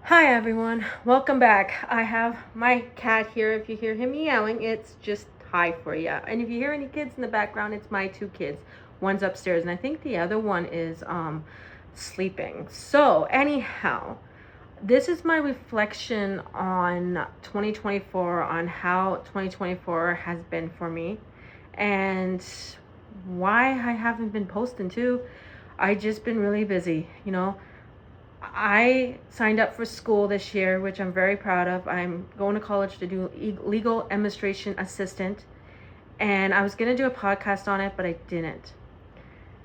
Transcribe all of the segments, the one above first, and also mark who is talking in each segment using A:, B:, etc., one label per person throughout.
A: Hi everyone, welcome back. I have my cat here. If you hear him meowing, it's just hi for you. And if you hear any kids in the background, it's my two kids. One's upstairs and I think the other one is sleeping. So anyhow, this is my reflection on 2024, on how 2024 has been for me and why I haven't been posting too. I just been really busy. I signed up for school this year, which I'm very proud of. I'm going to college to do legal administration assistant, and I was going to do a podcast on it, but I didn't.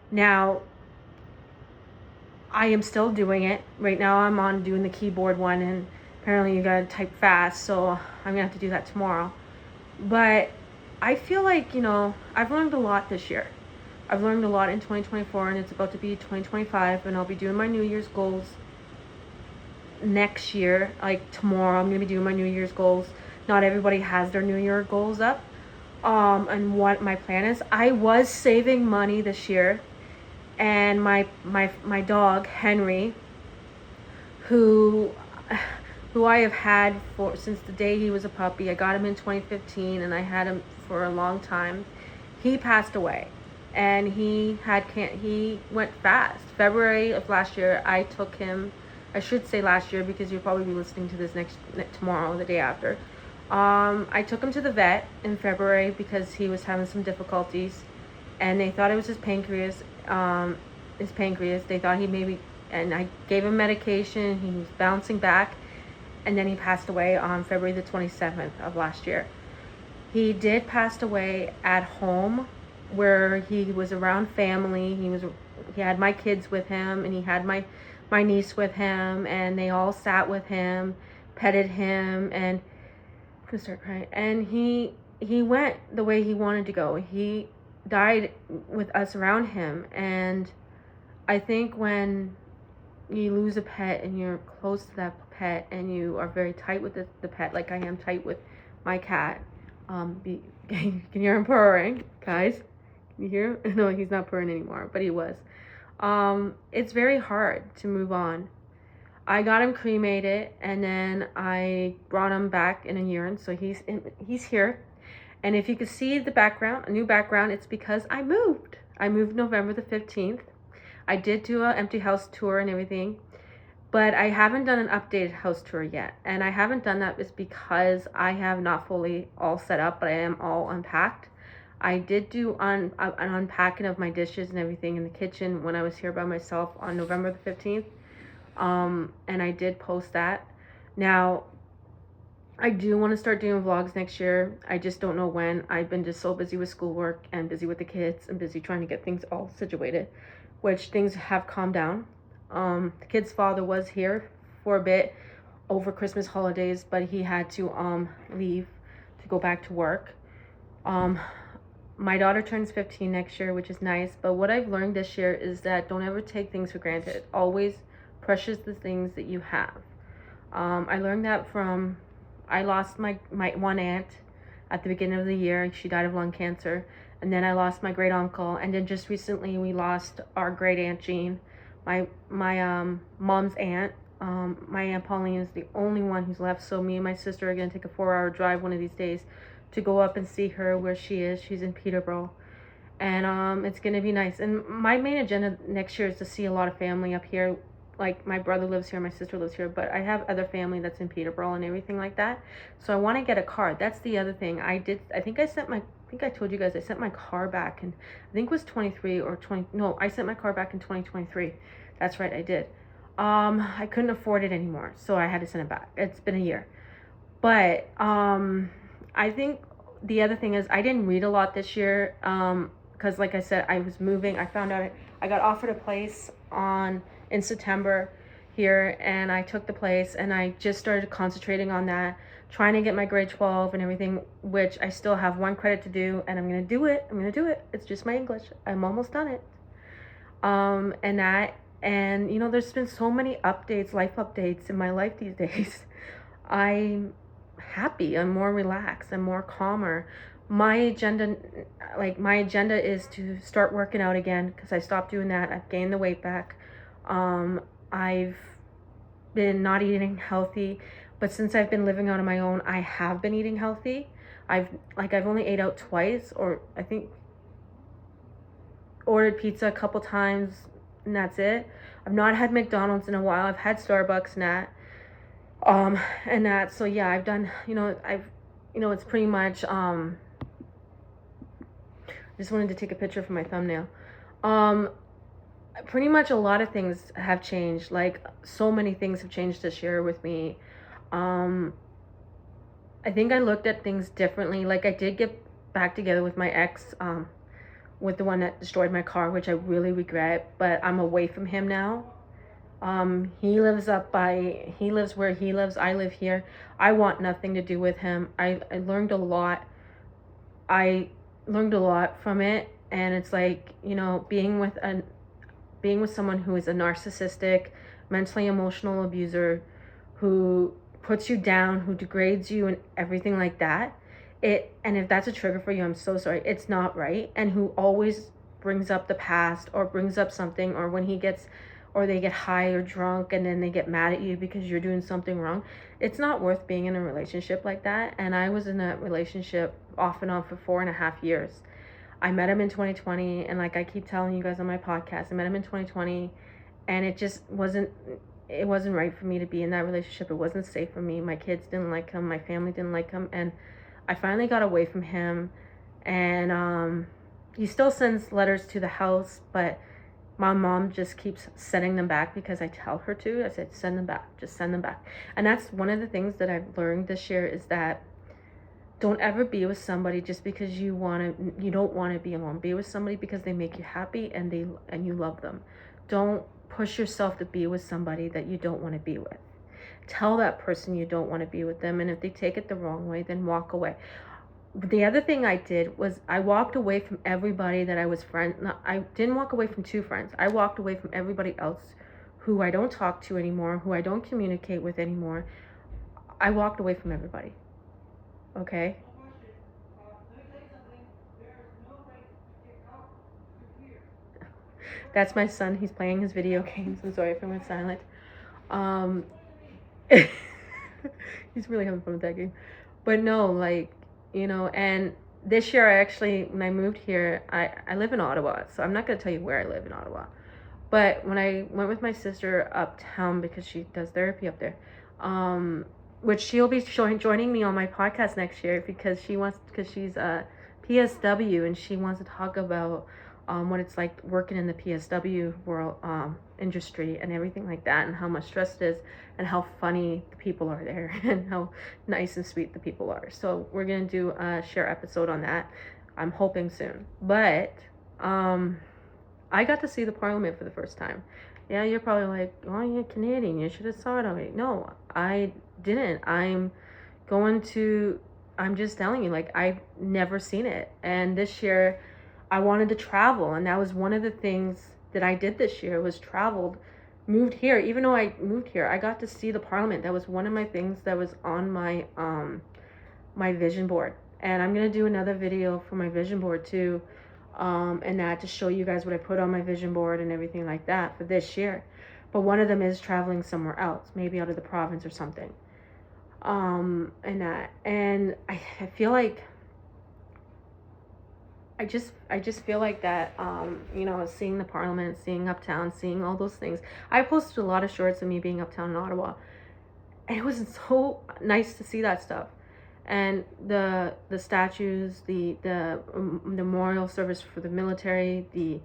A: Now, I am still doing it. Right now, I'm on doing the keyboard one, and apparently, you got to type fast, so I'm going to have to do that tomorrow. But I feel like, I've learned a lot this year. I've learned a lot in 2024, and it's about to be 2025, and I'll be doing my New Year's goals next year. Like tomorrow I'm gonna be doing my New Year's goals. Not everybody has their New Year goals up. And what my plan is, I was saving money this year, and my dog Henry, who I have had for since the day he was a puppy. I got him in 2015 and I had him for a long time. He passed away, and he went fast. February of last year, I took him. I should say last year because you'll probably be listening to this tomorrow, the day after. I took him to the vet in February because he was having some difficulties, and they thought it was his pancreas. They thought he maybe, and I gave him medication. He was bouncing back, and then he passed away on February the 27th of last year. He did pass away at home, where he was around family. He had my kids with him, and he had my niece with him, and they all sat with him, petted him, and I'm gonna start crying. And he went the way he wanted to go. He died with us around him, and I think when you lose a pet and you're close to that pet and you are very tight with the pet, like I am tight with my cat. Can you hear him purring, guys? Can you hear him? No, he's not purring anymore, but he was. It's very hard to move on. I got him cremated, and then I brought him back in a urine, so he's here. And if you can see the background, a new background, it's because I moved. I moved November the 15th. I did do an empty house tour and everything, but I haven't done an updated house tour yet. And I haven't done that is because I have not fully all set up, but I am all unpacked. I did do an unpacking of my dishes and everything in the kitchen when I was here by myself on November the 15th. And I did post that. Now, I do want to start doing vlogs next year. I just don't know when. I've been just so busy with schoolwork and busy with the kids and busy trying to get things all situated, which things have calmed down. The kid's father was here for a bit over Christmas holidays, but he had to leave to go back to work. My daughter turns 15 next year, which is nice, but what I've learned this year is that don't ever take things for granted. Always precious the things that you have. I learned that from, I lost my one aunt at the beginning of the year. She died of lung cancer. And then I lost my great uncle. And then just recently we lost our great aunt Jean, my mom's aunt. My Aunt Pauline is the only one who's left. So me and my sister are going to take a 4-hour drive one of these days to go up and see her where she is. She's in Peterborough. And it's going to be nice. And my main agenda next year is to see a lot of family up here. Like my brother lives here, my sister lives here, but I have other family that's in Peterborough and everything like that. So I want to get a car. That's the other thing. I think I told you guys I sent my car back, and I think it was 23 or 20. No, I sent my car back in 2023. That's right, I did. I couldn't afford it anymore, so I had to send it back. It's been a year. But I think the other thing is I didn't read a lot this year, because like I said, I was moving. I found out I got offered a place in September here, and I took the place, and I just started concentrating on that, trying to get my grade 12 and everything, which I still have one credit to do, and I'm gonna do it. It's just my English. I'm almost done it. And there's been so many updates, life updates in my life these days. I'm happy. I'm more relaxed. I'm more calmer. My agenda is to start working out again, because I stopped doing that. I've gained the weight back. I've been not eating healthy, but since I've been living out on my own, I have been eating healthy. I've only ate out twice, or I think ordered pizza a couple times, and that's it. I've not had McDonald's in a while. I've had Starbucks and that. So yeah, I've done, it's pretty much, I just wanted to take a picture for my thumbnail. Um, Pretty much a lot of things have changed. Like, so many things have changed this year with me. Um, I think I looked at things differently. Like, I did get back together with my ex, with the one that destroyed my car, which I really regret, but I'm away from him now. He lives where he lives. I live here. I want nothing to do with him. I learned a lot. I learned a lot from it. And it's like, being with someone who is a narcissistic, mentally emotional abuser, who puts you down, who degrades you and everything like that. And if that's a trigger for you, I'm so sorry. It's not right. And who always brings up the past, or brings up something, or when he gets, or they get high or drunk and then they get mad at you because you're doing something wrong. It's not worth being in a relationship like that. And I was in that relationship off and on for 4.5 years. I met him in 2020, and like I keep telling you guys on my podcast, I met him in 2020, and it wasn't right for me to be in that relationship. It wasn't safe for me. My kids didn't like him, my family didn't like him, and I finally got away from him. And he still sends letters to the house, but my mom just keeps sending them back because I tell her to. I said, send them back, just send them back. And that's one of the things that I've learned this year, is that don't ever be with somebody just because you don't want to be alone. Be with somebody because they make you happy and you love them. Don't push yourself to be with somebody that you don't want to be with. Tell that person you don't want to be with them, and if they take it the wrong way, then walk away. The other thing I did was I walked away from everybody that I was friends. No, I didn't walk away from 2 friends. I walked away from everybody else who I don't talk to anymore, who I don't communicate with anymore. I walked away from everybody. Okay? That's my son. He's playing his video games. I'm sorry if I went silent. Um, he's really having fun with that game. But no, like, and this year when I moved here, I live in Ottawa. So I'm not going to tell you where I live in Ottawa. But when I went with my sister uptown, because she does therapy up there, which she'll be joining me on my podcast next year, because she's a PSW, and she wants to talk about what it's like working in the PSW world, industry, and everything like that, and how much stress it is, and how funny the people are there, and how nice and sweet the people are. So we're gonna do a share episode on that. I'm hoping soon. But I got to see the Parliament for the first time. Yeah, you're probably like, oh, you're Canadian, you should have saw it already. No, I didn't. I'm just telling you, like, I've never seen it. And this year I wanted to travel, and that was one of the things that I did this year, was traveled, moved here. Even though I moved here, I got to see the Parliament. That was one of my things that was on my my vision board. And I'm gonna do another video for my vision board too, and that, to show you guys what I put on my vision board and everything like that for this year. But one of them is traveling somewhere else, maybe out of the province or something. And I feel like I just feel like that, seeing the Parliament, seeing uptown, seeing all those things. I posted a lot of shorts of me being uptown in Ottawa, and it was so nice to see that stuff. And the statues, the memorial service for the military, the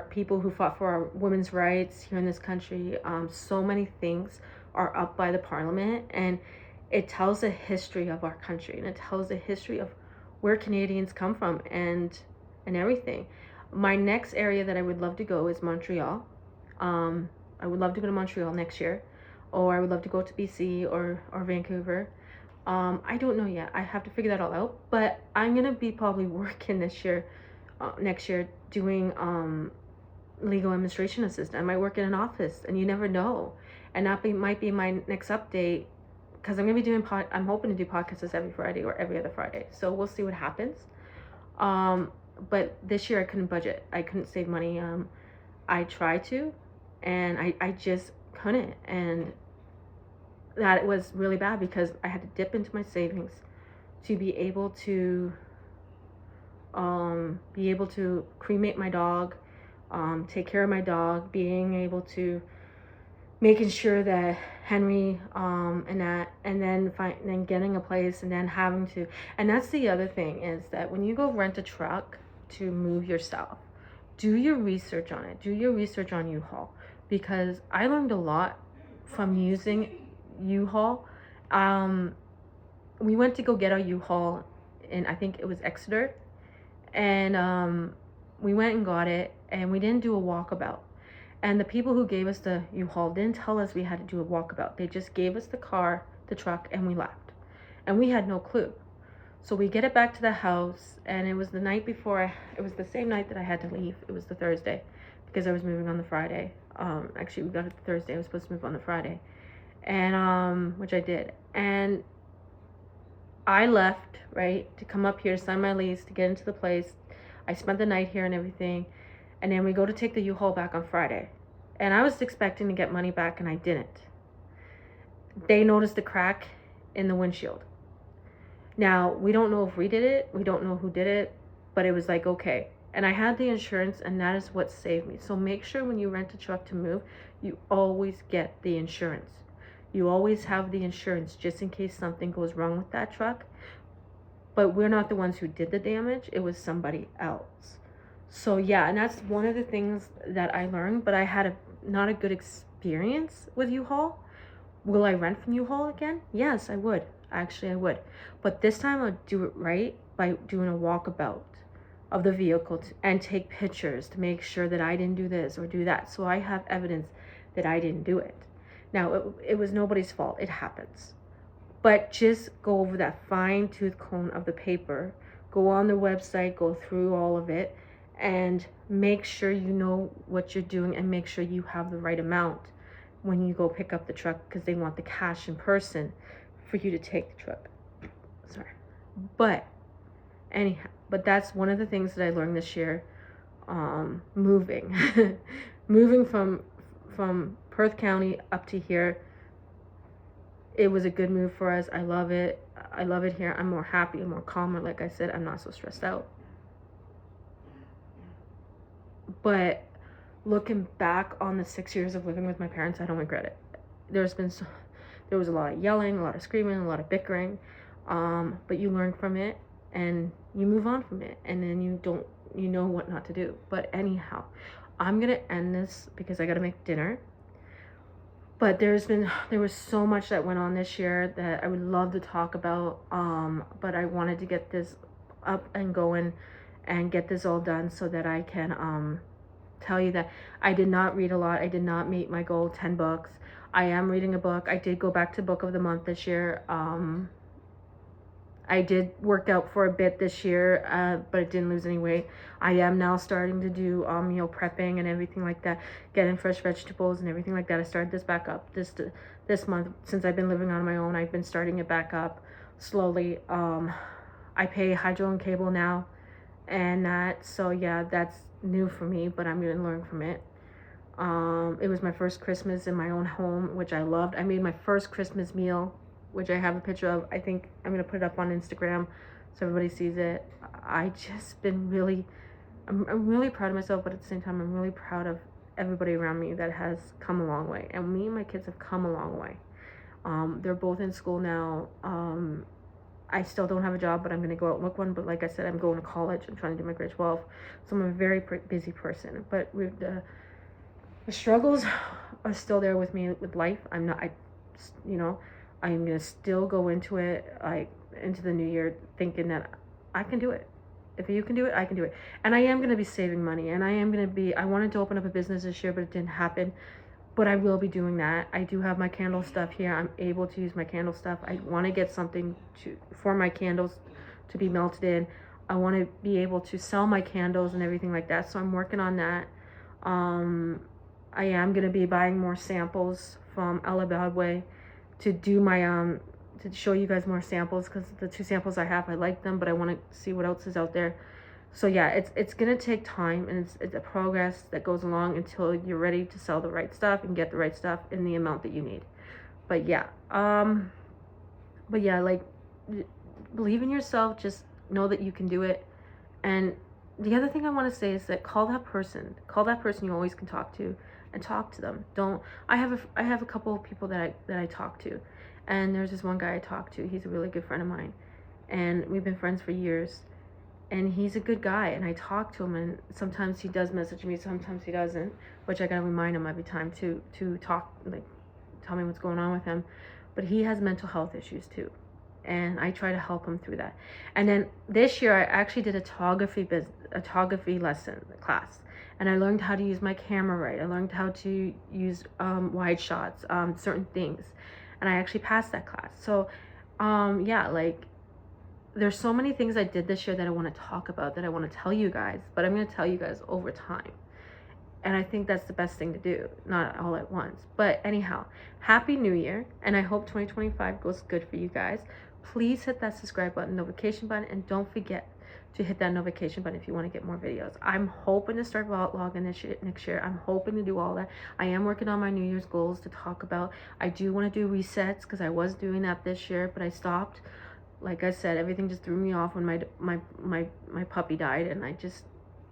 A: people who fought for our women's rights here in this country. So many things are up by the Parliament, and it tells the history of our country, and it tells the history of where Canadians come from, and everything. My next area that I would love to go is Montreal. I would love to go to Montreal next year, or I would love to go to BC or Vancouver. I don't know yet. I have to figure that all out. But I'm gonna be probably working this year, next year, doing legal administration assistant. I might work in an office, and you never know. And that might be my next update, because I'm gonna be doing I'm hoping to do podcasts every Friday or every other Friday. So we'll see what happens. But this year I couldn't budget. I couldn't save money. I tried to, and I just couldn't. And that was really bad because I had to dip into my savings to be able to cremate my dog, take care of my dog, being able to making sure that Henry and that, and then getting a place, and then having to, and that's the other thing is that when you go rent a truck to move your stuff, do your research on it. Do your research on U-Haul, because I learned a lot from using U-Haul. We went to go get our U-Haul in, I think it was Exeter, and we went and got it, and we didn't do a walkabout. And the people who gave us the U-Haul didn't tell us we had to do a walkabout. They just gave us the car, the truck, and we left. And we had no clue. So we get it back to the house, and it was the night before, it was the same night that I had to leave. It was the Thursday, because I was moving on the Friday. Actually, we got it the Thursday. I was supposed to move on the Friday, and which I did. And I left, right, to come up here to sign my lease, to get into the place. I spent the night here and everything. And then we go to take the U-Haul back on Friday. And I was expecting to get money back, and I didn't. They noticed the crack in the windshield. Now, we don't know if we did it. We don't know who did it. But it was like, okay. And I had the insurance, and that is what saved me. So make sure when you rent a truck to move, you always get the insurance. You always have the insurance just in case something goes wrong with that truck. But we're not the ones who did the damage. It was somebody else. So yeah, and that's one of the things that I learned, but I had not a good experience with U-Haul. Will I rent from U-Haul again? Yes, I would. Actually, I would. But this time I'll do it right by doing a walkabout of the vehicle and take pictures to make sure that I didn't do this or do that. So I have evidence that I didn't do it. Now, it was nobody's fault. It happens. But just go over that fine-tooth comb of the paper. Go on the website, go through all of it, and make sure you know what you're doing, and make sure you have the right amount when you go pick up the truck, because they want the cash in person for you to take the truck. Sorry. But anyhow, but that's one of the things that I learned this year, moving moving from Perth County up to here. It was a good move for us. I love it. I love it here. I'm more happy, I'm more calmer. Like I said, I'm not so stressed out. But looking back on the 6 years of living with my parents, I don't regret it. There was a lot of yelling, a lot of screaming, a lot of bickering, but you learn from it and you move on from it, and then you know what not to do. But anyhow, I'm gonna end this because I gotta make dinner. But there was so much that went on this year that I would love to talk about, but I wanted to get this up and going and get this all done so that I can tell you that I did not read a lot. I did not meet my goal, 10 books. I am reading a book. I did go back to book of the month this year. I did work out for a bit this year, but it didn't lose any weight. I am now starting to do meal prepping and everything like that, getting fresh vegetables and everything like that. I started this back up this month. Since I've been living on my own, I've been starting it back up slowly. I pay hydro and cable now, and that, so yeah, that's new for me, but I'm gonna learn from it. It was my first Christmas in my own home, which I loved. I made my first Christmas meal, which I have a picture of. I think I'm gonna put it up on Instagram so everybody sees it. I just been really, I'm really proud of myself, but at the same time, I'm really proud of everybody around me that has come a long way. And me and my kids have come a long way. They're both in school now. I still don't have a job, but I'm gonna go out and look one. But like I said, I'm going to college. I'm trying to do my grade 12, so I'm a very busy person. But with the struggles are still there with me with life. I'm gonna still go into it, like into the new year, thinking that I can do it. If you can do it, I can do it. And I am gonna be saving money, and I wanted to open up a business this year, but it didn't happen. But I will be doing that. I do have my candle stuff here. I'm able to use my candle stuff. I want to get something for my candles to be melted in. I want to be able to sell my candles and everything like that. So I'm working on that. I am going to be buying more samples from Ella Broadway to do my to show you guys more samples, because the 2 samples I have, I like them, but I want to see what else is out there. So yeah, it's gonna take time, and it's a progress that goes along until you're ready to sell the right stuff and get the right stuff in the amount that you need. But yeah, like, believe in yourself. Just know that you can do it. And the other thing I want to say is that call that person you always can talk to, and talk to them. Don't I have a couple of people that I talk to, and there's this one guy I talk to. He's a really good friend of mine, and we've been friends for years, and he's a good guy, and I talk to him, and sometimes he does message me, sometimes he doesn't, which I gotta remind him every time to talk, like, tell me what's going on with him. But he has mental health issues too, and I try to help him through that. And then this year I actually did a photography lesson class, and I learned how to use my camera right. I learned how to use wide shots, certain things, and I actually passed that class. So yeah, like, there's so many things I did this year that I want to talk about, that I want to tell you guys, but I'm going to tell you guys over time. And I think that's the best thing to do, not all at once. But anyhow, Happy New Year, and I hope 2025 goes good for you guys. Please hit that subscribe button, notification button, and don't forget to hit that notification button if you want to get more videos. I'm hoping to start vlogging this next year. I'm hoping to do all that. I am working on my New Year's goals to talk about. I do want to do resets, because I was doing that this year, but I stopped. Like I said, everything just threw me off when my puppy died, and I just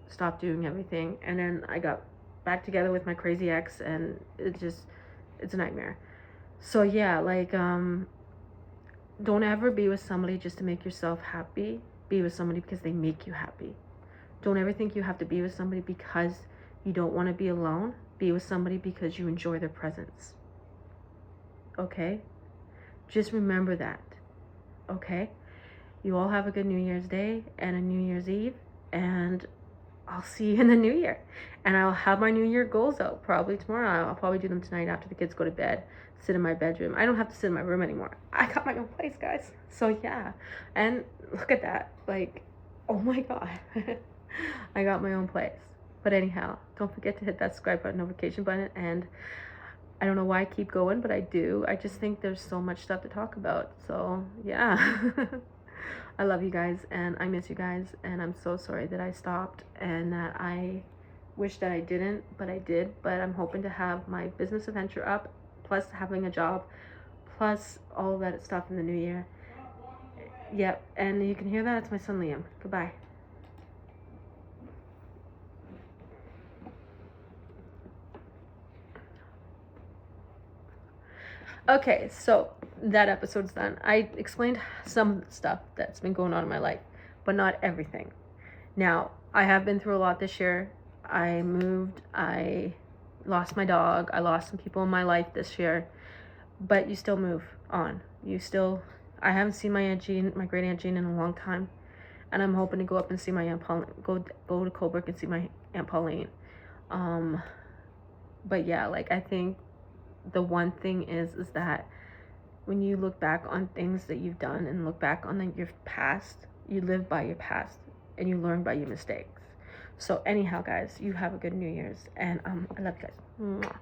A: stopped doing everything. And then I got back together with my crazy ex, and it's a nightmare. So yeah, like, don't ever be with somebody just to make yourself happy. Be with somebody because they make you happy. Don't ever think you have to be with somebody because you don't want to be alone. Be with somebody because you enjoy their presence. Okay? Just remember that. Okay? You all have a good New Year's Day and a New Year's Eve, and I'll see you in the new year. And I'll have my New Year goals out probably tomorrow. I'll probably do them tonight after the kids go to bed. Sit in my bedroom. I don't have to sit in my room anymore. I got my own place, guys. So yeah. And look at that. Like, oh my God. I got my own place. But anyhow, don't forget to hit that subscribe button, notification button. And I don't know why I keep going, but I do. I just think there's so much stuff to talk about. So yeah. I love you guys, and I miss you guys, and I'm so sorry that I stopped, and that I wish that I didn't, but I did. But I'm hoping to have my business adventure up, plus having a job, plus all of that stuff in the new year. Yep, and you can hear that. It's my son Liam. Goodbye. Okay, so that episode's done. I explained some stuff that's been going on in my life, but not everything. Now, I have been through a lot this year. I moved, I lost my dog, I lost some people in my life this year, but you still move on. I haven't seen my Aunt Jean, my great Aunt Jean, in a long time, and I'm hoping to go up and see my Aunt Pauline, go to Coburg and see my Aunt Pauline. But yeah, like, I think the one thing is that when you look back on things that you've done and look back on your past, you live by your past and you learn by your mistakes. So anyhow, guys, you have a good New Year's, and I love you guys. Mwah.